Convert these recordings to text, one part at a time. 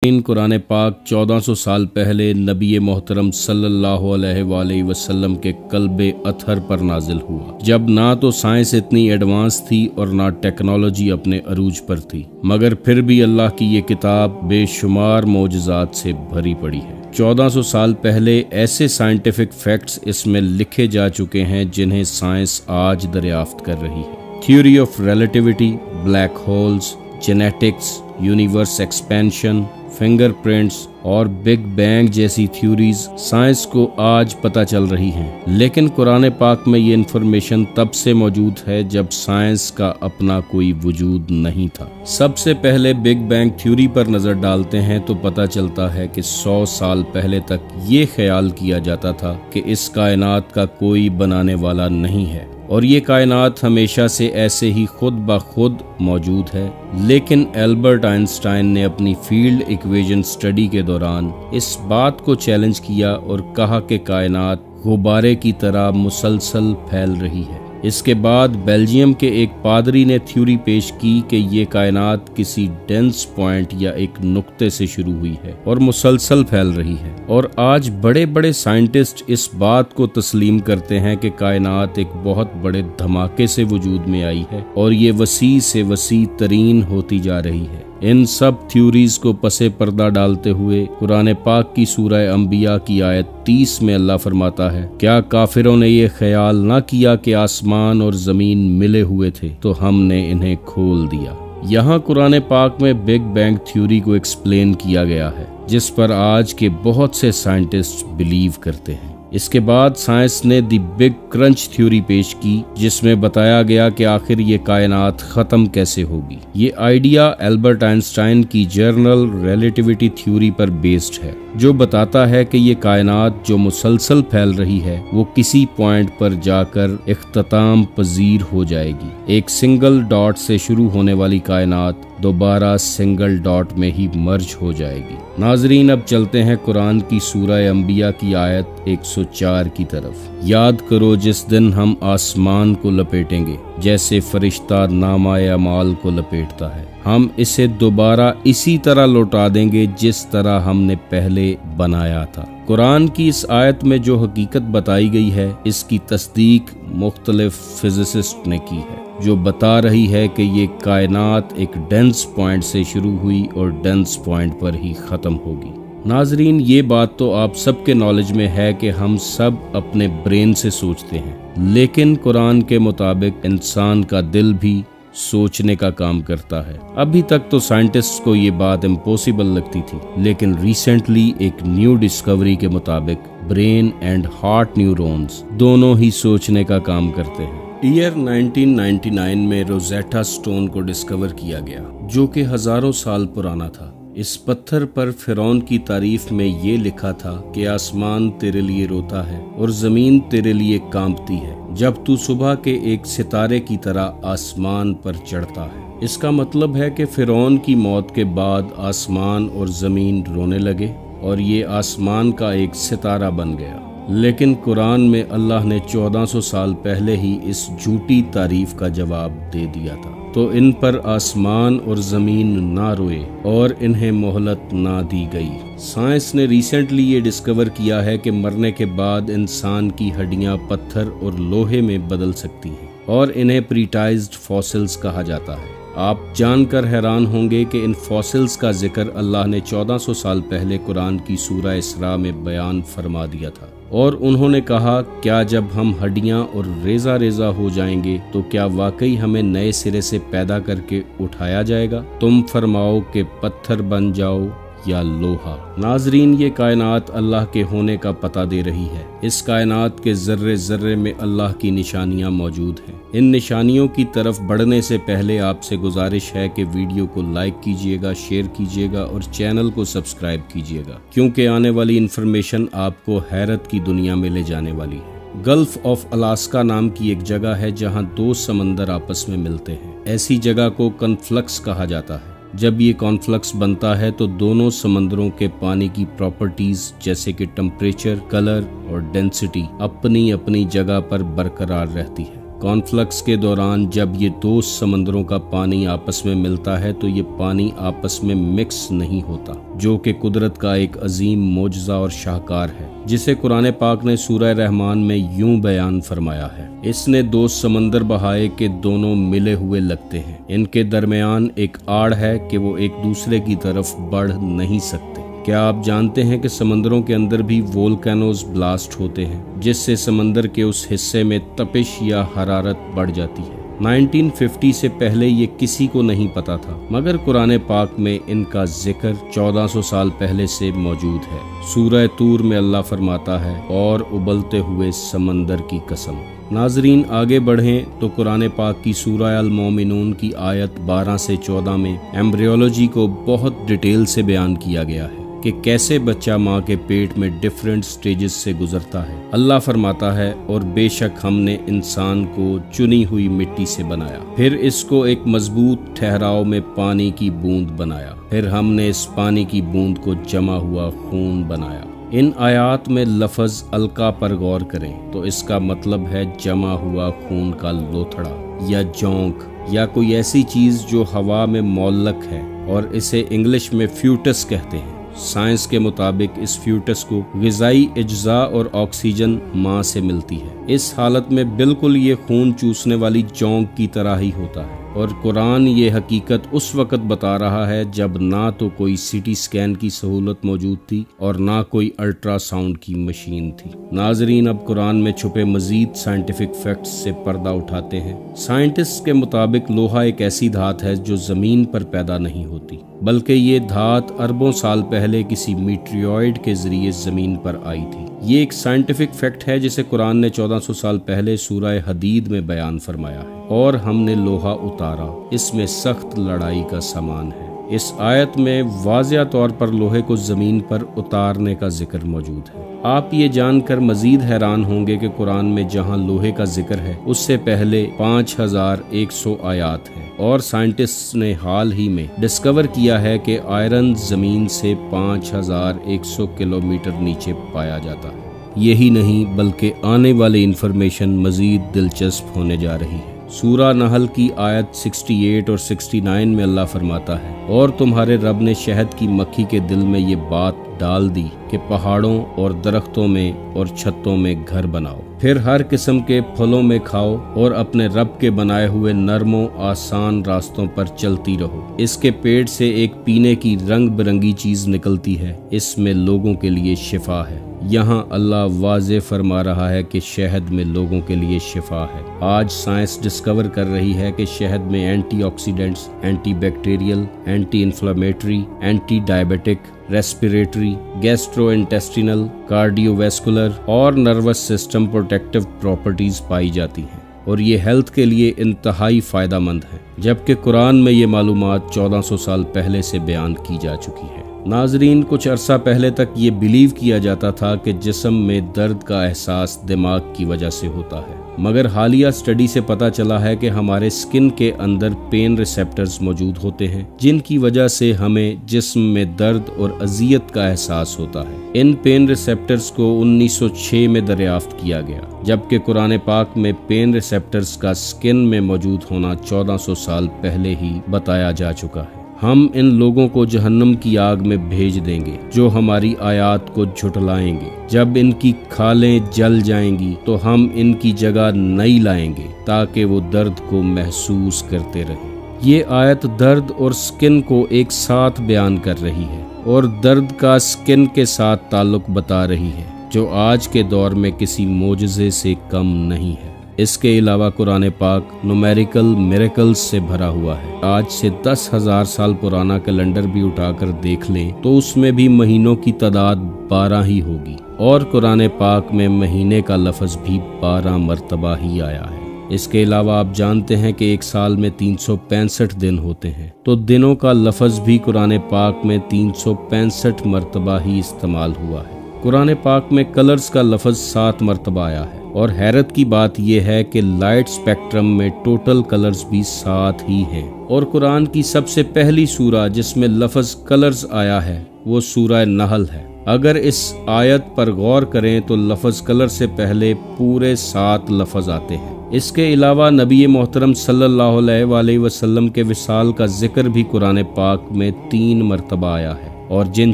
इन कुरान पाक 1400 साल पहले नबी मोहतरम सल्लल्लाहु अलैहि वसल्लम के कल्बे अथर पर नाजिल हुआ, जब ना तो साइंस इतनी एडवांस थी और ना टेक्नोलॉजी अपने अरूज पर थी, मगर फिर भी अल्लाह की ये किताब बेशुमार मौजज़ात से भरी पड़ी है। 1400 साल पहले ऐसे साइंटिफिक फैक्ट्स इसमें लिखे जा चुके हैं जिन्हें साइंस आज दरियाफ्त कर रही है। Theory of relativity, black holes, genetics, universe expansion, fingerprints और बिग बैंग जैसी थ्योरीज साइंस को आज पता चल रही हैं, लेकिन कुरान पाक में ये इन्फॉर्मेशन तब से मौजूद है जब साइंस का अपना कोई वजूद नहीं था। सबसे पहले बिग बैंग थ्योरी पर नजर डालते हैं तो पता चलता है कि 100 साल पहले तक ये ख्याल किया जाता था कि इस कायनात का कोई बनाने वाला नहीं है और ये कायनात हमेशा से ऐसे ही खुद ब खुद मौजूद है। लेकिन एल्बर्ट आइंस्टाइन ने अपनी फील्ड इक्वेशन स्टडी के दौरान इस बात को चैलेंज किया और कहा कि कायनात गुब्बारे की तरह मुसलसल फैल रही है। इसके बाद बेल्जियम के एक पादरी ने थ्योरी पेश की कि ये कायनात किसी डेंस पॉइंट या एक नुक्ते से शुरू हुई है और मुसलसल फैल रही है, और आज बड़े बड़े साइंटिस्ट इस बात को तस्लीम करते हैं कि कायनात एक बहुत बड़े धमाके से वजूद में आई है और ये वसी से वसी तरीन होती जा रही है। इन सब थ्योरीज को पसे पर्दा डालते हुए कुरान पाक की सूरह अंबिया की आयत 30 में अल्लाह फरमाता है, क्या काफिरों ने ये ख्याल ना किया कि आसमान और जमीन मिले हुए थे तो हमने इन्हें खोल दिया। यहाँ कुरान पाक में बिग बैंग थ्योरी को एक्सप्लेन किया गया है, जिस पर आज के बहुत से साइंटिस्ट बिलीव करते हैं। इसके बाद साइंस ने द बिग क्रंच थ्योरी पेश की, जिसमें बताया गया कि आखिर ये कायनात खत्म कैसे होगी। ये आइडिया एल्बर्ट आइंस्टाइन की जनरल रिलेटिविटी थ्योरी पर बेस्ड है, जो बताता है कि ये कायनात जो मुसलसल फैल रही है वो किसी पॉइंट पर जाकर इख्तिताम पजीर हो जाएगी। एक सिंगल डॉट से शुरू होने वाली कायनात दोबारा सिंगल डॉट में ही मर्ज हो जाएगी। नाजरीन, अब चलते हैं कुरान की सूरह अंबिया की आयत 104 की तरफ। याद करो जिस दिन हम आसमान को लपेटेंगे जैसे फरिश्ता नामाए अमाल को लपेटता है, हम इसे दोबारा इसी तरह लौटा देंगे जिस तरह हमने पहले बनाया था। कुरान की इस आयत में जो हकीकत बताई गई है, इसकी तस्दीक मुख्तलिफ फिजिसिस्ट ने की है, जो बता रही है कि ये कायनात एक डेंस पॉइंट से शुरू हुई और डेंस पॉइंट पर ही ख़त्म होगी। नाजरीन, ये बात तो आप सबके नॉलेज में है कि हम सब अपने ब्रेन से सोचते हैं, लेकिन कुरान के मुताबिक इंसान का दिल भी सोचने का काम करता है। अभी तक तो साइंटिस्ट्स को ये बात इम्पॉसिबल लगती थी, लेकिन रिसेंटली एक न्यू डिस्कवरी के मुताबिक ब्रेन एंड हार्ट न्यूरॉन्स दोनों ही सोचने का काम करते हैं। ईयर 1999 में रोजेटा स्टोन को डिस्कवर किया गया, जो कि हजारों साल पुराना था। इस पत्थर पर फिरौन की तारीफ में ये लिखा था कि आसमान तेरे लिए रोता है और जमीन तेरे लिए कांपती है जब तू सुबह के एक सितारे की तरह आसमान पर चढ़ता है। इसका मतलब है कि फिरौन की मौत के बाद आसमान और जमीन रोने लगे और ये आसमान का एक सितारा बन गया। लेकिन कुरान में अल्लाह ने 1400 साल पहले ही इस झूठी तारीफ का जवाब दे दिया था, तो इन पर आसमान और जमीन ना रोए और इन्हें मोहलत ना दी गई। साइंस ने रिसेंटली ये डिस्कवर किया है कि मरने के बाद इंसान की हड्डियां पत्थर और लोहे में बदल सकती हैं और इन्हें प्रीटाइज्ड फॉसिल्स कहा जाता है। आप जानकर हैरान होंगे कि इन फॉसिल्स का जिक्र अल्लाह ने 1400 साल पहले कुरान की सूरह इसरा में बयान फरमा दिया था, और उन्होंने कहा, क्या जब हम हड्डियां और रेजा रेजा हो जाएंगे तो क्या वाकई हमें नए सिरे से पैदा करके उठाया जाएगा? तुम फरमाओ कि पत्थर बन जाओ या लोहा। नाजरीन, ये कायनात अल्लाह के होने का पता दे रही है। इस कायनात के जर्रे जर्रे में अल्लाह की निशानियां मौजूद हैं। इन निशानियों की तरफ बढ़ने से पहले आपसे गुजारिश है कि वीडियो को लाइक कीजिएगा, शेयर कीजिएगा और चैनल को सब्सक्राइब कीजिएगा, क्योंकि आने वाली इन्फॉर्मेशन आपको हैरत की दुनिया में ले जाने वाली है। गल्फ ऑफ अलास्का नाम की एक जगह है जहां दो समंदर आपस में मिलते हैं। ऐसी जगह को कॉन्फ्लक्स कहा जाता है। जब ये कॉन्फ्लक्स बनता है तो दोनों समंदरों के पानी की प्रॉपर्टीज जैसे कि टेम्परेचर, कलर और डेंसिटी अपनी अपनी जगह पर बरकरार रहती है। कॉन्फ्लक्स के दौरान जब ये दो समंदरों का पानी आपस में मिलता है तो ये पानी आपस में मिक्स नहीं होता, जो कि कुदरत का एक अजीम मोजज़ा और शाहकार है, जिसे कुरान पाक ने सूरह रहमान में यूं बयान फरमाया है। इसने दो समंदर बहाए के दोनों मिले हुए लगते हैं, इनके दरमियान एक आड़ है कि वो एक दूसरे की तरफ बढ़ नहीं सकते। क्या आप जानते हैं कि समंदरों के अंदर भी वोल्केनोज ब्लास्ट होते हैं, जिससे समंदर के उस हिस्से में तपिश या हरारत बढ़ जाती है। 1950 से पहले ये किसी को नहीं पता था, मगर कुरान पाक में इनका जिक्र 1400 साल पहले से मौजूद है। सूरह तूर में अल्लाह फरमाता है, और उबलते हुए समंदर की कसम। नाजरीन, आगे बढ़ें तो कुरान पाक की सूरह अल मोमिनून की आयत 12 से 14 में एम्ब्रियोलॉजी को बहुत डिटेल से बयान किया गया है कि कैसे बच्चा माँ के पेट में डिफरेंट स्टेजेस से गुजरता है। अल्लाह फरमाता है, और बेशक हमने इंसान को चुनी हुई मिट्टी से बनाया, फिर इसको एक मजबूत ठहराव में पानी की बूंद बनाया, फिर हमने इस पानी की बूंद को जमा हुआ खून बनाया। इन आयात में लफ्ज़ अलका पर गौर करें तो इसका मतलब है जमा हुआ खून का लोथड़ा या जोंक, या कोई ऐसी चीज़ जो हवा में मौल्लक है, और इसे इंग्लिश में फ्यूटस कहते हैं। साइंस के मुताबिक इस फ्यूटस को ग़िज़ाई अज्जा और ऑक्सीजन माँ से मिलती है। इस हालत में बिल्कुल ये खून चूसने वाली जोंक की तरह ही होता है, और कुरान ये हकीकत उस वक़्त बता रहा है जब ना तो कोई सीटी स्कैन की सहूलत मौजूद थी और ना कोई अल्ट्रासाउंड की मशीन थी। नाजरीन, अब कुरान में छुपे मजीद साइंटिफिक फैक्ट्स से पर्दा उठाते हैं। साइंटिस्ट के मुताबिक लोहा एक ऐसी धात है जो ज़मीन पर पैदा नहीं होती, बल्कि ये धात अरबों साल पहले किसी मीटियोरॉइड के जरिए ज़मीन पर आई थी। ये एक साइंटिफिक फैक्ट है जिसे कुरान ने 1400 साल पहले सूरह हदीद में बयान फरमाया है, और हमने लोहा उतारा, इसमें सख्त लड़ाई का सामान है। इस आयत में वाज़िया तौर पर लोहे को ज़मीन पर उतारने का जिक्र मौजूद है। आप ये जानकर मजीद हैरान होंगे कि कुरान में जहाँ लोहे का जिक्र है उससे पहले 5100 आयात है, और साइंटिस्ट ने हाल ही में डिस्कवर किया है कि आयरन ज़मीन से 5100 किलोमीटर नीचे पाया जाता है। यही नहीं बल्कि आने वाली इंफॉर्मेशन मजीद दिलचस्प होने जा रही है। सूरा नहल की आयत 68 और 69 में अल्लाह फरमाता है, और तुम्हारे रब ने शहद की मक्खी के दिल में ये बात डाल दी कि पहाड़ों और दरख्तों में और छतों में घर बनाओ, फिर हर किस्म के फलों में खाओ, और अपने रब के बनाए हुए नरमों आसान रास्तों पर चलती रहो। इसके पेट से एक पीने की रंग बिरंगी चीज निकलती है, इसमें लोगों के लिए शिफा है। यहाँ अल्लाह वाज़े फरमा रहा है कि शहद में लोगों के लिए शिफा है। आज साइंस डिस्कवर कर रही है कि शहद में antioxidants, anti bacterial, anti inflammatory, anti diabetic, respiratory, gastrointestinal, cardiovascular और नर्वस सिस्टम प्रोटेक्टिव प्रॉपर्टीज पाई जाती हैं, और ये हेल्थ के लिए इंतहाई फ़ायदेमंद है, जबकि कुरान में ये मालूमात 1400 साल पहले से बयान की जा चुकी है। नाजरीन, कुछ अरसा पहले तक ये बिलीव किया जाता था कि जिस्म में दर्द का एहसास दिमाग की वजह से होता है, मगर हालिया स्टडी से पता चला है कि हमारे स्किन के अंदर पेन रिसेप्टर्स मौजूद होते हैं, जिनकी वजह से हमें जिस्म में दर्द और अजियत का एहसास होता है। इन पेन रिसेप्टर्स को 1906 में दरियाफ्त किया गया, जबकि कुरान पाक में पेन रिसेप्टर्स का स्किन में मौजूद होना 1400 साल पहले ही बताया जा चुका है। हम इन लोगों को जहन्नम की आग में भेज देंगे जो हमारी आयात को झुठलाएंगे। जब इनकी खालें जल जाएंगी तो हम इनकी जगह नई लाएंगे ताकि वो दर्द को महसूस करते रहें। ये आयत दर्द और स्किन को एक साथ बयान कर रही है और दर्द का स्किन के साथ ताल्लुक बता रही है, जो आज के दौर में किसी मोजज़े से कम नहीं है। इसके अलावा कुरान पाक न्यूमेरिकल मिरेकल्स से भरा हुआ है। आज से 10,000 साल पुराना कैलेंडर भी उठाकर देख लें तो उसमें भी महीनों की तादाद 12 ही होगी, और कुरान पाक में महीने का लफ्ज़ भी 12 मरतबा ही आया है। इसके अलावा आप जानते हैं कि एक साल में 365 दिन होते हैं, तो दिनों का लफ्ज़ भी कुरान पाक में 365 मरतबा ही इस्तेमाल हुआ है। कुरान पाक में कलर्स का लफ्ज़ 7 मरतबा आया है, और हैरत की बात यह है कि लाइट स्पेक्ट्रम में टोटल कलर्स भी 7 ही हैं। और कुरान की सबसे पहली सूरा जिसमें लफ्ज़ कलर्स आया है वो सूरह नहल है। अगर इस आयत पर गौर करें तो लफ्ज़ कलर से पहले पूरे 7 लफ्ज़ आते हैं। इसके अलावा नबी मोहतरम सल्लल्लाहु अलैहि वसल्लम के विसाल का जिक्र भी कुरान पाक में 3 मरतबा आया है, और जिन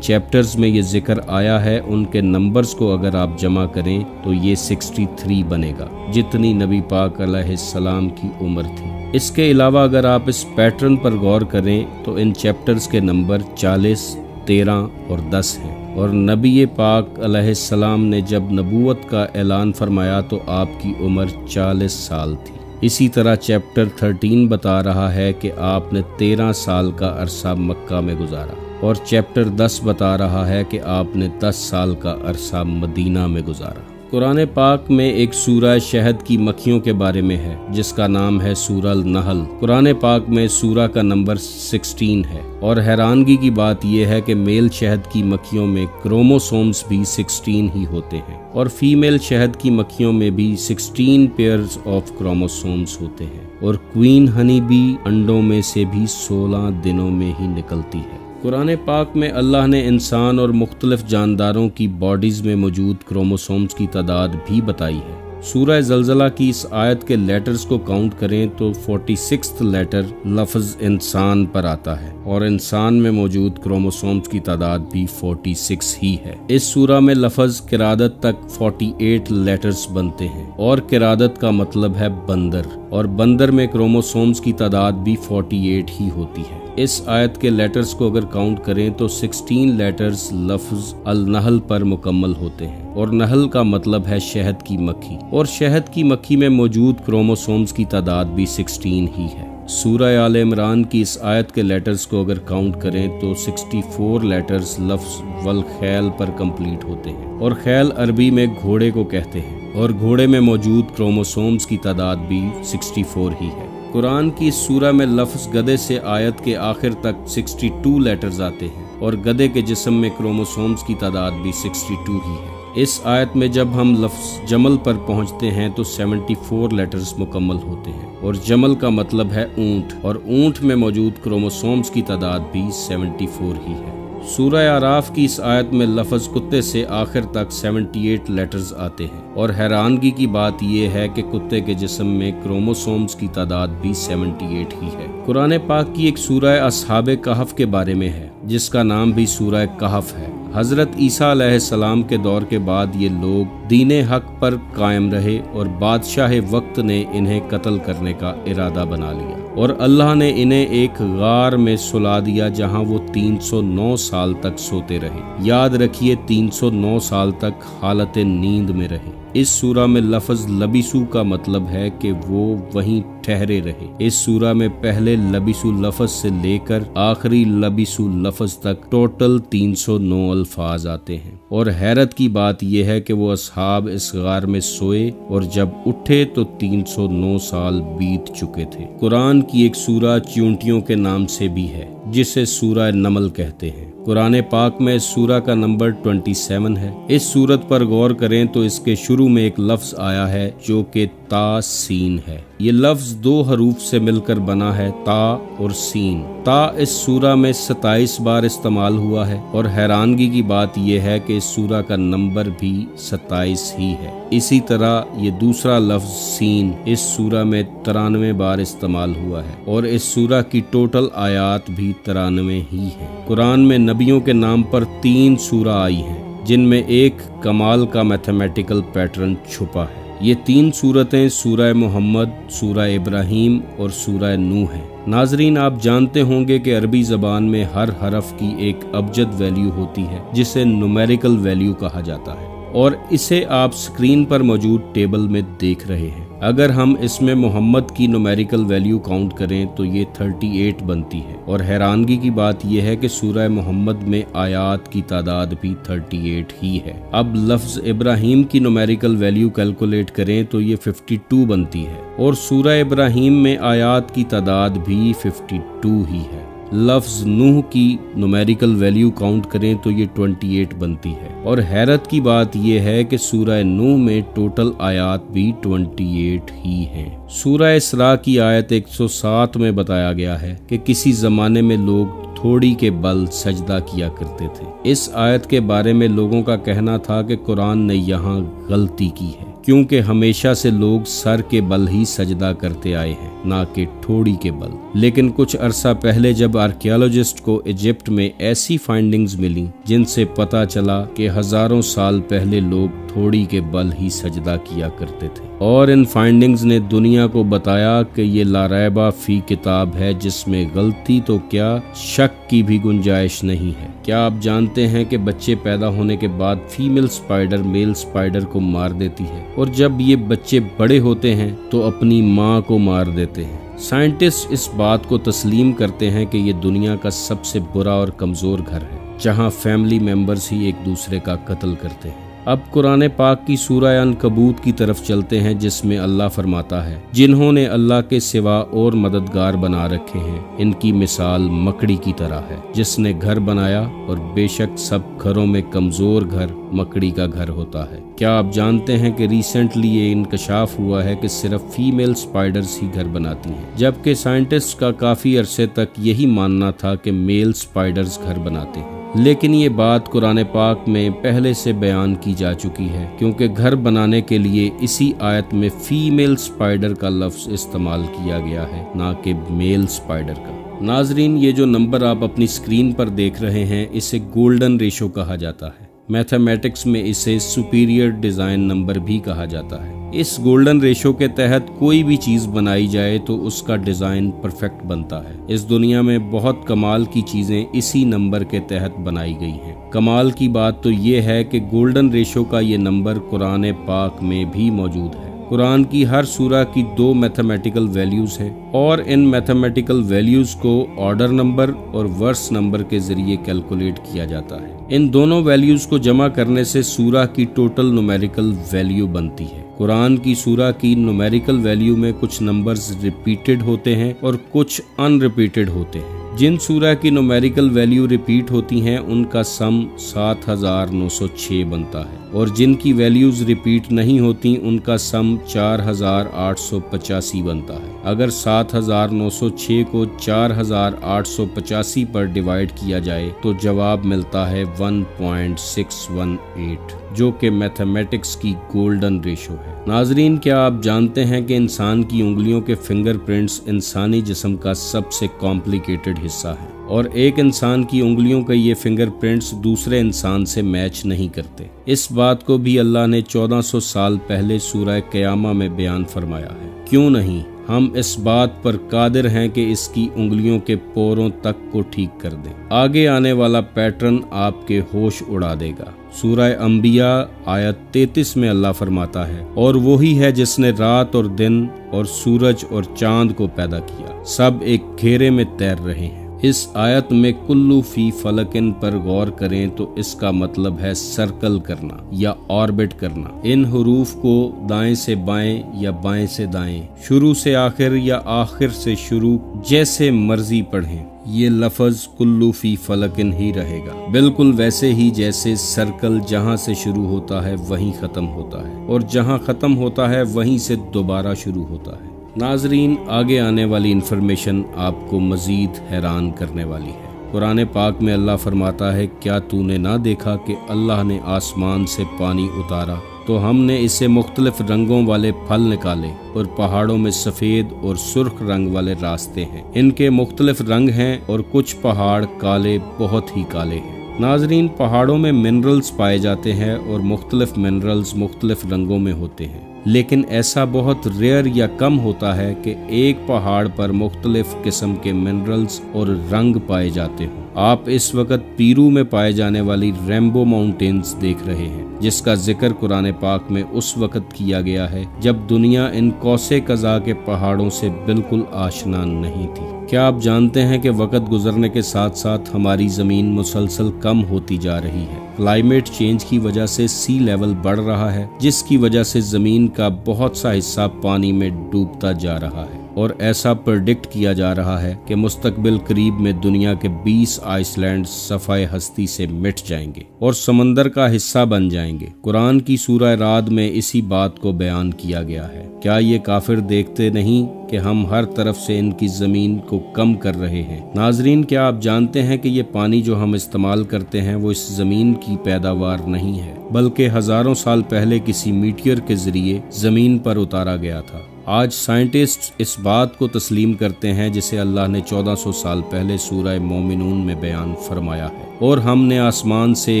चैप्टर्स में ये जिक्र आया है उनके नंबर्स को अगर आप जमा करें तो ये 63 बनेगा, जितनी नबी पाक अलैहिस्सलाम की उम्र थी। इसके अलावा अगर आप इस पैटर्न पर गौर करें तो इन चैप्टर्स के नंबर 40, 13 और 10 हैं, और नबी पाक अलैहिस्सलाम ने जब नबूवत का ऐलान फरमाया तो आपकी उम्र 40 साल थी। इसी तरह चैप्टर 13 बता रहा है कि आपने 13 साल का अरसा मक्का में गुजारा, और चैप्टर 10 बता रहा है कि आपने 10 साल का अरसा मदीना में गुजारा। कुरान पाक में एक सूरह शहद की मक्खियों के बारे में है जिसका नाम है सूरह अल-नहल। कुरान पाक में सूरह का नंबर 16 है, और हैरानगी की बात यह है कि मेल शहद की मक्खियों में क्रोमोसोम्स भी 16 ही होते हैं, और फीमेल शहद की मक्खियों में भी 16 पेयर्स ऑफ क्रोमोसोम्स होते हैं, और क्वीन हनी भी अंडों में से भी 16 दिनों में ही निकलती है। कुरान पाक में अल्लाह ने इंसान और मुख्तलिफ जानदारों की बॉडीज़ में मौजूद क्रोमोसोम्स की तादाद भी बताई है। सूरह ज़लज़ला की इस आयत के लेटर्स को काउंट करें तो 46th लेटर लफ्ज़ इंसान पर आता है, और इंसान में मौजूद क्रोमोसोम्स की तादाद भी 46 ही है। इस सूरह में लफ्ज़ किरादत तक 48 लेटर्स बनते हैं, और किरादत का मतलब है बंदर, और बंदर में क्रोमोसोम्स की तादाद भी 48 ही होती है। इस आयत के लेटर्स को अगर काउंट करें तो 16 लेटर्स लफ्ज़ अल-नहल पर मुकम्मल होते हैं, और नहल का मतलब है शहद की मक्खी, और शहद की मक्खी में मौजूद क्रोमोसोम्स की तादाद भी 16 ही है। सूरह आल इमरान की इस आयत के लेटर्स को अगर काउंट करें तो 64 लेटर्स लफ्ज़ वल खैल पर कंप्लीट होते हैं, और खैल अरबी में घोड़े को कहते हैं, और घोड़े में मौजूद क्रोमोसोम्स की तादाद भी 64 ही है। कुरान की इस सूरह में लफ्ज़ गधे से आयत के आखिर तक 62 लेटर्स आते हैं, और गधे के जिस्म में क्रोमोसोम्स की तादाद भी 62 ही है। इस आयत में जब हम लफ्ज़ जमल पर पहुंचते हैं तो 74 लेटर्स मुकम्मल होते हैं, और जमल का मतलब है ऊंट, और ऊंट में मौजूद क्रोमोसोम्स की तादाद भी 74 ही है। सूरह आराफ की इस आयत में लफ्ज़ कुत्ते से आखिर तक 78 लेटर्स आते हैं, और हैरानगी की बात यह है कि कुत्ते के जिस्म में क्रोमोसोम्स की तादाद भी 78 ही है। कुरान पाक की एक सूरह अस्हाबे कहफ के बारे में है जिसका नाम भी सूरह कहफ है। हज़रत ईसा अलैहिस्सलाम के दौर के बाद ये लोग दीने हक पर कायम रहे, और बादशाह वक्त ने इन्हें कत्ल करने का इरादा बना लिया, और अल्लाह ने इन्हें एक गार में सुला दिया जहां वो 309 साल तक सोते रहे। याद रखिए 309 साल तक हालत नींद में रहे। इस सूरह में लफ्ज़ लबिसू का मतलब है कि वो वहीं ठहरे रहे। इस सूरह में पहले लबिसू लफ्ज़ से लेकर आखिरी लबिसू लफ्ज़ तक टोटल 309 अल्फाज आते हैं, और हैरत की बात यह है कि वो असहाब इस गार में सोए, और जब उठे तो 309 साल बीत चुके थे। कुरान की एक सूरह चींटियों के नाम से भी है जिसे सूरह नमल कहते हैं। कुरान पाक में इस सूरह का नंबर 27 है। इस सूरत पर गौर करें तो इसके शुरू में एक लफ्ज़ आया है जो कि ता सीन है। ये लफ्ज़ 2 हरूफ से मिलकर बना है, ता और सीन। ता इस सूरह में 27 बार इस्तेमाल हुआ है, और हैरानगी की बात यह है कि इस सूरह का नंबर भी 27 ही है। इसी तरह ये दूसरा लफ्ज़ सीन इस सूरह में 93 बार इस्तेमाल हुआ है, और इस सूरह की टोटल आयात भी 93 ही है। कुरान में नबियों के नाम पर 3 सूरह आई हैं जिनमें एक कमाल का मैथमेटिकल पैटर्न छुपा है। ये 3 सूरतें सूरह मोहम्मद, सूरह इब्राहीम और सूरह नूह हैं। नाजरीन, आप जानते होंगे कि अरबी ज़बान में हर हरफ की एक अबजद वैल्यू होती है जिसे न्यूमेरिकल वैल्यू कहा जाता है, और इसे आप स्क्रीन पर मौजूद टेबल में देख रहे हैं। अगर हम इसमें मोहम्मद की न्यूमेरिकल वैल्यू काउंट करें तो ये 38 बनती है, और हैरानगी की बात यह है कि सूरह मोहम्मद में आयात की तादाद भी 38 ही है। अब लफ्ज़ इब्राहीम की न्यूमेरिकल वैल्यू कैलकुलेट करें तो ये 52 बनती है, और सूरह इब्राहीम में आयात की तादाद भी 52 ही है। लफ्ज़ नूह की न्यूमेरिकल वैल्यू काउंट करें तो ये 28 बनती है, और हैरत की बात यह है कि सूरह नूह में टोटल आयात भी 28 ही हैं। सूरह इसरा की आयत 107 में बताया गया है कि किसी ज़माने में लोग थोड़ी के बल सजदा किया करते थे। इस आयत के बारे में लोगों का कहना था कि कुरान ने यहाँ गलती की है। क्योंकि हमेशा से लोग सर के बल ही सजदा करते आए हैं, ना कि ठोड़ी के बल। लेकिन कुछ अरसा पहले जब आर्कियोलॉजिस्ट को इजिप्ट में ऐसी फाइंडिंग्स मिली जिनसे पता चला कि हजारों साल पहले लोग ठोड़ी के बल ही सजदा किया करते थे, और इन फाइंडिंग्स ने दुनिया को बताया कि ये लारैबा फी किताब है जिसमें गलती तो क्या शक की भी गुंजाइश नहीं है। क्या आप जानते हैं कि बच्चे पैदा होने के बाद फीमेल स्पाइडर मेल स्पाइडर को मार देती है, और जब ये बच्चे बड़े होते हैं तो अपनी माँ को मार देते हैं। साइंटिस्ट इस बात को तस्लीम करते हैं कि ये दुनिया का सबसे बुरा और कमजोर घर है जहाँ फैमिली मेंबर्स ही एक दूसरे का कत्ल करते हैं। अब कुरान पाक की सूरह अनकबूत की तरफ चलते हैं, जिसमें अल्लाह फरमाता है, जिन्होंने अल्लाह के सिवा और मददगार बना रखे हैं, इनकी मिसाल मकड़ी की तरह है जिसने घर बनाया, और बेशक सब घरों में कमजोर घर मकड़ी का घर होता है। क्या आप जानते हैं कि रिसेंटली ये इंकशाफ हुआ है कि सिर्फ फीमेल स्पाइडर्स ही घर बनाती हैं, जबकि साइंटिस्ट का काफी अरसे तक यही मानना था कि मेल स्पाइडर्स घर बनाते हैं। लेकिन ये बात कुरान पाक में पहले से बयान की जा चुकी है, क्योंकि घर बनाने के लिए इसी आयत में फीमेल स्पाइडर का लफ्ज इस्तेमाल किया गया है, ना कि मेल स्पाइडर का। नाजरीन, ये जो नंबर आप अपनी स्क्रीन पर देख रहे हैं, इसे गोल्डन रेशो कहा जाता है। मैथमेटिक्स में इसे सुपीरियर डिजाइन नंबर भी कहा जाता है। इस गोल्डन रेशो के तहत कोई भी चीज बनाई जाए तो उसका डिजाइन परफेक्ट बनता है। इस दुनिया में बहुत कमाल की चीजें इसी नंबर के तहत बनाई गई हैं। कमाल की बात तो ये है कि गोल्डन रेशो का ये नंबर कुरान पाक में भी मौजूद है। कुरान की हर सूरा की 2 मैथमेटिकल वैल्यूज हैं, और इन मैथमेटिकल वैल्यूज को ऑर्डर नंबर और वर्स नंबर के जरिए कैलकुलेट किया जाता है। इन दोनों वैल्यूज को जमा करने से सूरा की टोटल न्यूमेरिकल वैल्यू बनती है। कुरान की सूरा की न्यूमेरिकल वैल्यू में कुछ नंबर्स रिपीटेड होते हैं और कुछ अनरिपीटेड होते हैं। जिन सूरा की न्यूमेरिकल वैल्यू रिपीट होती हैं उनका सम 7906 बनता है, और जिनकी वैल्यूज रिपीट नहीं होती उनका सम 4885 बनता है। अगर 7906 को 4885 पर डिवाइड किया जाए तो जवाब मिलता है 1.618, जो कि मैथमेटिक्स की गोल्डन रेशो है। नाजरीन, क्या आप जानते हैं कि इंसान की उंगलियों के फिंगरप्रिंट्स इंसानी जिस्म का सबसे कॉम्प्लिकेटेड हिस्सा है, और एक इंसान की उंगलियों के ये फिंगरप्रिंट्स दूसरे इंसान से मैच नहीं करते। इस बात को भी अल्लाह ने 1400 साल पहले सूरह क़यामा में बयान फरमाया है। क्यों नहीं, हम इस बात पर कादिर हैं कि इसकी उंगलियों के पोरों तक को ठीक कर दें। आगे आने वाला पैटर्न आपके होश उड़ा देगा। सूरह अंबिया आयत 33 में अल्लाह फरमाता है, और वही है जिसने रात और दिन और सूरज और चांद को पैदा किया, सब एक घेरे में तैर रहे हैं। इस आयत में कुल्लू फी फलकिन पर गौर करें तो इसका मतलब है सर्कल करना या ऑर्बिट करना। इन हुरूफ को दाएं से बाएं या बाएं से दाएं, शुरू से आखिर या आखिर से शुरू, जैसे मर्जी पढ़ें, ये लफ्ज कुल्लू फी फलकिन ही रहेगा, बिल्कुल वैसे ही जैसे सर्कल जहाँ से शुरू होता है वहीं खत्म होता है, और जहाँ खत्म होता है वहीं से दोबारा शुरू होता है। नाजरीन, आगे आने वाली इन्फॉर्मेशन आपको मजीद हैरान करने वाली है। कुरान पाक में अल्लाह फरमाता है, क्या तूने ना देखा कि अल्लाह ने आसमान से पानी उतारा तो हमने इससे मुख्तलिफ रंगों वाले फल निकाले, और पहाड़ों में सफ़ेद और सुर्ख रंग वाले रास्ते हैं। इनके मुख्तलिफ रंग हैं, और कुछ पहाड़ काले, बहुत ही काले हैं। नाजरीन, पहाड़ों में मिनरल्स पाए जाते हैं, और मुख्तलिफ मिनरल्स मुख्तलिफ रंगों में होते हैं, लेकिन ऐसा बहुत रेयर या कम होता है कि एक पहाड़ पर मुख्तलिफ किस्म के मिनरल्स और रंग पाए जाते हों। आप इस वक्त पीरू में पाए जाने वाली रेम्बो माउंटेन्स देख रहे हैं, जिसका जिक्र कुरान पाक में उस वक्त किया गया है जब दुनिया इन कौसे कज़ा के पहाड़ों से बिल्कुल आशना नहीं थी। क्या आप जानते हैं कि वक्त गुजरने के साथ साथ हमारी ज़मीन मुसलसल कम होती जा रही है। क्लाइमेट चेंज की वजह से सी लेवल बढ़ रहा है, जिसकी वजह से ज़मीन का बहुत सा हिस्सा पानी में डूबता जा रहा है। और ऐसा प्रेडिक्ट किया जा रहा है कि मुस्तकबिल करीब में दुनिया के 20 आइसलैंड सफ़ाए हस्ती से मिट जाएंगे और समंदर का हिस्सा बन जाएंगे। कुरान की सूरह राद में इसी बात को बयान किया गया है। क्या ये काफिर देखते नहीं कि हम हर तरफ से इनकी जमीन को कम कर रहे हैं? नाजरीन, क्या आप जानते हैं कि ये पानी जो हम इस्तेमाल करते हैं वो इस जमीन की पैदावार नहीं है, बल्कि हजारों साल पहले किसी मीटियर के जरिए जमीन पर उतारा गया था। आज साइंटिस्ट इस बात को तस्लीम करते हैं जिसे अल्लाह ने 1400 साल पहले सूरह मोमिनून में बयान फरमाया है, और हमने आसमान से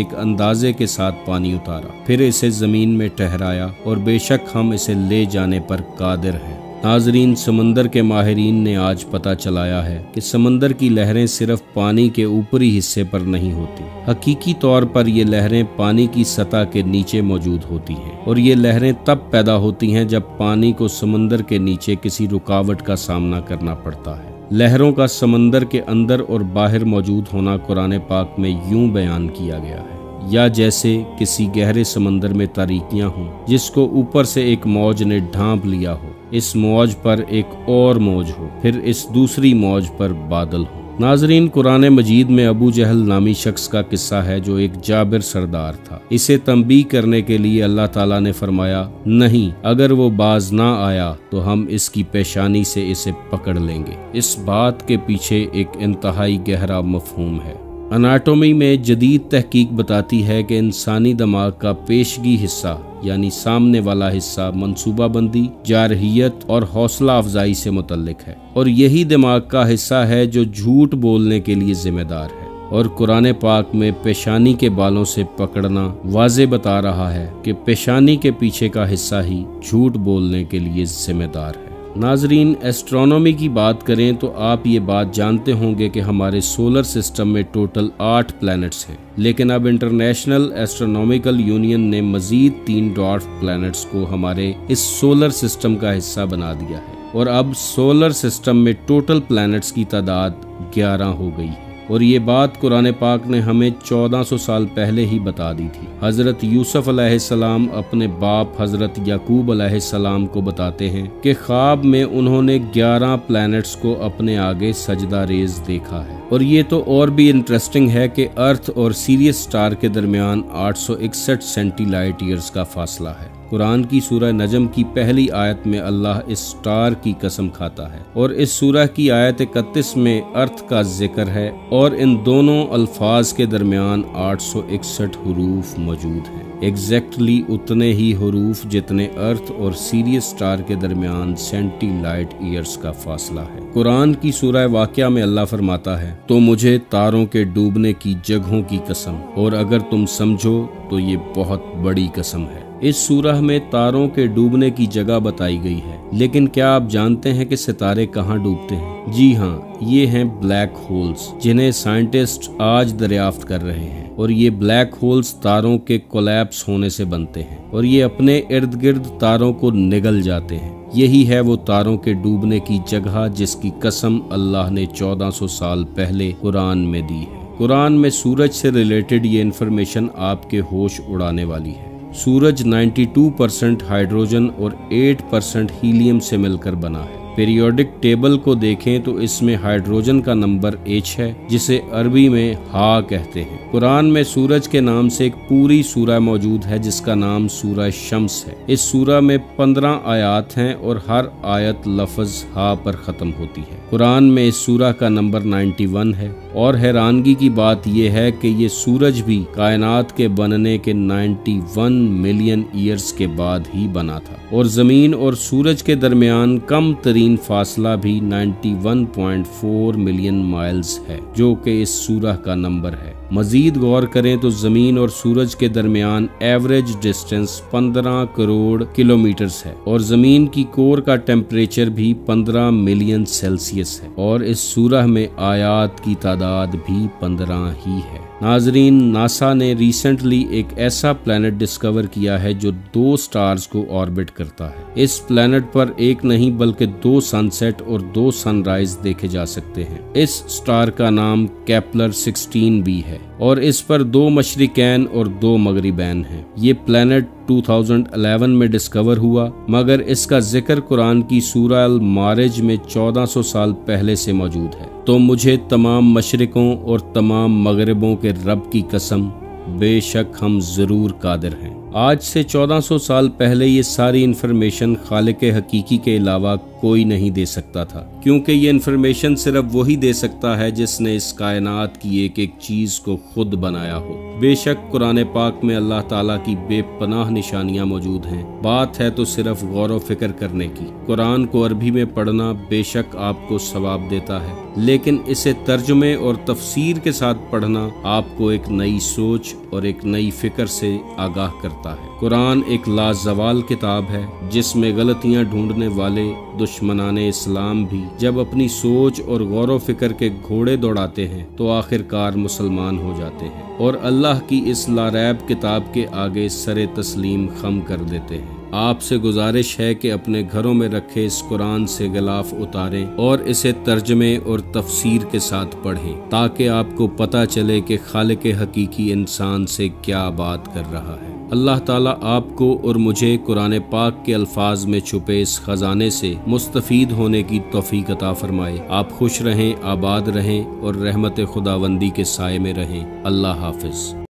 एक अंदाजे के साथ पानी उतारा, फिर इसे जमीन में ठहराया, और बेशक हम इसे ले जाने पर कादिर हैं। नाजरीन, समंदर के माहिरीन ने आज पता चलाया है कि समंदर की लहरें सिर्फ पानी के ऊपरी हिस्से पर नहीं होती। हकीकी तौर पर ये लहरें पानी की सतह के नीचे मौजूद होती हैं, और ये लहरें तब पैदा होती हैं जब पानी को समंदर के नीचे किसी रुकावट का सामना करना पड़ता है। लहरों का समंदर के अंदर और बाहर मौजूद होना कुरान पाक में यूं बयान किया गया है, या जैसे किसी गहरे समंदर में तारीकियां हों जिसको ऊपर से एक मौज ने ढांप लिया हो, इस मौज पर एक और मौज हो, फिर इस दूसरी मौज पर बादल हो। नाजरीन, कुरान मजीद में अबू जहल नामी शख्स का किस्सा है जो एक जाबिर सरदार था। इसे तंबीह करने के लिए अल्लाह ताला ने फरमाया, नहीं, अगर वो बाज ना आया तो हम इसकी पेशानी से इसे पकड़ लेंगे। इस बात के पीछे एक इंतहाई गहरा मफहूम है। अनाटोमी में जदीद तहकीक बताती है कि इंसानी दिमाग का पेशगी हिस्सा यानी सामने वाला हिस्सा मंसूबाबंदी, जारहियत और हौसला अफजाई से मुतल्लिक है, और यही दिमाग का हिस्सा है जो झूठ बोलने के लिए जिम्मेदार है। और कुरान पाक में पेशानी के बालों से पकड़ना वाज़े बता रहा है कि पेशानी के पीछे का हिस्सा ही झूठ बोलने के लिए जिम्मेदार है। नाजरीन, एस्ट्रोनॉमी की बात करें तो आप ये बात जानते होंगे कि हमारे सोलर सिस्टम में टोटल 8 प्लैनेट्स हैं, लेकिन अब इंटरनेशनल एस्ट्रोनॉमिकल यूनियन ने मजीद 3 डॉर्फ प्लैनेट्स को हमारे इस सोलर सिस्टम का हिस्सा बना दिया है, और अब सोलर सिस्टम में टोटल प्लैनेट्स की तादाद 11 हो गई है। और ये बात कुरान पाक ने हमें 1400 साल पहले ही बता दी थी। हजरत यूसुफ अलैहिस्सलाम अपने बाप हजरत याकूब अलैहिस्सलाम को बताते हैं कि ख्वाब में उन्होंने 11 प्लैनेट्स को अपने आगे सजदा रेज देखा है। और ये तो और भी इंटरेस्टिंग है कि अर्थ और सीरियस स्टार के दरमियान 861 सेंटीलाइट ईयर्स का फासला है। कुरान की सूरह नजम की पहली आयत में अल्लाह इस स्टार की कसम खाता है, और इस सूरह की आयत 31 में अर्थ का जिक्र है, और इन दोनों अल्फाज के दरमियान 861 हुरूफ मौजूद हैं। एग्जैक्टली उतने ही हुरूफ जितने अर्थ और सीरियस स्टार के दरमियान सेंटीलाइट ईयर्स का फासला है। कुरान की सूरह वाक़िया में अल्लाह फरमाता है, तो मुझे तारों के डूबने की जगहों की कसम, और अगर तुम समझो तो ये बहुत बड़ी कसम है। इस सूरह में तारों के डूबने की जगह बताई गई है, लेकिन क्या आप जानते हैं कि सितारे कहाँ डूबते हैं? जी हाँ, ये हैं ब्लैक होल्स, जिन्हें साइंटिस्ट आज दरियाफ्त कर रहे हैं। और ये ब्लैक होल्स तारों के कोलैप्स होने से बनते हैं, और ये अपने इर्द गिर्द तारों को निगल जाते हैं। यही है वो तारों के डूबने की जगह जिसकी कसम अल्लाह ने 1400 साल पहले कुरान में दी है। कुरान में सूरज से रिलेटेड ये इन्फॉर्मेशन आपके होश उड़ाने वाली है। सूरज 92% हाइड्रोजन और 8% हीलियम से मिलकर बना है। पीरियोडिक टेबल को देखें तो इसमें हाइड्रोजन का नंबर H है, जिसे अरबी में हा कहते हैं। कुरान में सूरज के नाम से एक पूरी सूरह मौजूद है जिसका नाम सूरह शम्स है। इस सूरह में 15 आयात हैं और हर आयत लफ्ज हा पर ख़त्म होती है। कुरान में इस सूरह का नंबर 91 है, और हैरानगी की बात यह है कि ये सूरज भी कायनात के बनने के 91 मिलियन ईयर्स के बाद ही बना था, और ज़मीन और सूरज के दरमियान कम तरीन फासला भी 91.4 मिलियन माइल्स है, जो कि इस सूरह का नंबर है। मजीद गौर करें तो जमीन और सूरज के दरमियान एवरेज डिस्टेंस 15 करोड़ किलोमीटर्स है, और जमीन की कोर का टेम्परेचर भी 15 मिलियन सेल्सियस है, और इस सूरह में आयात की तादाद भी 15 ही है। नाजरीन, नासा ने रिसेंटली एक ऐसा प्लैनेट डिस्कवर किया है जो 2 स्टार्स को ऑर्बिट करता है। इस प्लैनेट पर एक नहीं बल्कि 2 सनसेट और 2 सनराइज देखे जा सकते हैं। इस स्टार का नाम केपलर 16b है, और इस पर 2 मशरिकैन और 2 मगरिबैन हैं। ये प्लैनेट 2011 में डिस्कवर हुआ, मगर इसका जिक्र कुरान की सूरह अल मारिज में 1400 साल पहले से मौजूद है। तो मुझे तमाम मशरिकों और तमाम मगरिबों के रब की कसम, बेशक हम जरूर कादिर हैं। आज से 1400 साल पहले ये सारी इन्फॉर्मेशन खालिक हकीकी के अलावा कोई नहीं दे सकता था, क्योंकि ये इन्फॉर्मेशन सिर्फ वही दे सकता है जिसने इस कायनात की एक एक चीज को खुद बनाया हो। बेशक कुरान पाक में अल्लाह ताला की बेपनाह निशानियां मौजूद हैं। बात है तो सिर्फ गौर व फिक्र करने की। कुरान को अरबी में पढ़ना बेशक आपको सवाब देता है, लेकिन इसे तर्जुमे और तफसीर के साथ पढ़ना आपको एक नई सोच और एक नई फिक्र से आगाह करता है। कुरान एक लाजवाल किताब है जिसमें गलतियां ढूंढने वाले दुश्मनाने इस्लाम भी जब अपनी सोच और गौर व फिक्र के घोड़े दौड़ाते हैं तो आखिरकार मुसलमान हो जाते हैं और अल्लाह की इस लारैब किताब के आगे सरे तस्लीम खम कर देते हैं। आपसे गुजारिश है कि अपने घरों में रखे इस कुरान से गिलाफ उतारें और इसे तर्जमे और तफसीर के साथ पढ़ें, ताकि आपको पता चले कि खालिक हकीकी इंसान से क्या बात कर रहा है। अल्लाह ताला आपको और मुझे कुरान पाक के अल्फाज में छुपे इस खजाने से मुस्तफीद होने की तौफीक अता फरमाए। आप खुश रहें, आबाद रहें और रहमत खुदावंदी के साए में रहें। अल्लाह हाफिज।